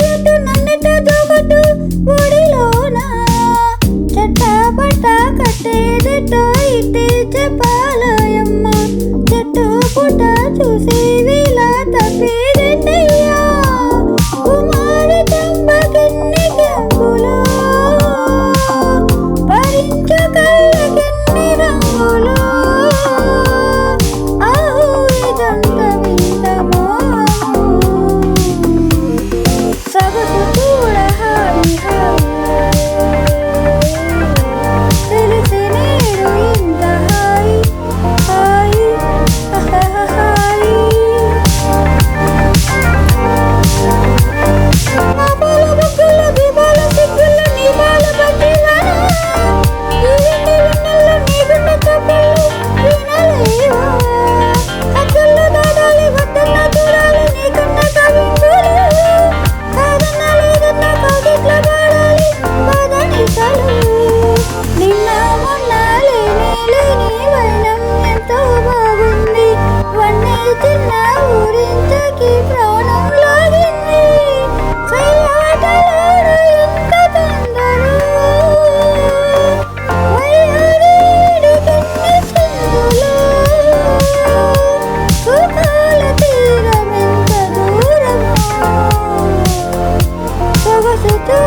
ఎత్తు నన్నెట్ట దూకొట్టు ఒడిలోన చెట్ట పట్ట కట్టేదెట్టో ఇట్టే చెప్పాలయమ్మ చెట్టు పుట్ట చూసి వీలా తప్పేదెట్టయ్యా కుమారి తంబకెన్ని కెంపులో భరించు కళ్ళకెన్ని రంగులో ఆహు ఇదంత విందమో సొగసు కూడా హాయి తెలిసి నేను ఇంత హాయి హాయి హాయి మా పాల బొగ్గుల దీపాల సిగ్గుల నీ పాల పట్టిలానా ఈ ఇంటి వెన్నెల్లో నీ గుండె చప్పుళ్ళు వినలేవా అక్కల్లో దాదాలి వద్దన్న చూడాలి నీకున్న కవింపులు కాదన్నా లేదన్నా కౌగిట్ల పాడాలి బాధనిసలు నిన్న మొన్న లేని వైనం ఎంతో బాగుంది వన్నే చిన్న ఊరించకి ప్రాణం లాగింది సయ్యాటలోడు ఎంత తొందర వయ్యారీడికెన్ని చిందులు సుఖాల తీరమెంత దూరమో సొగసుతో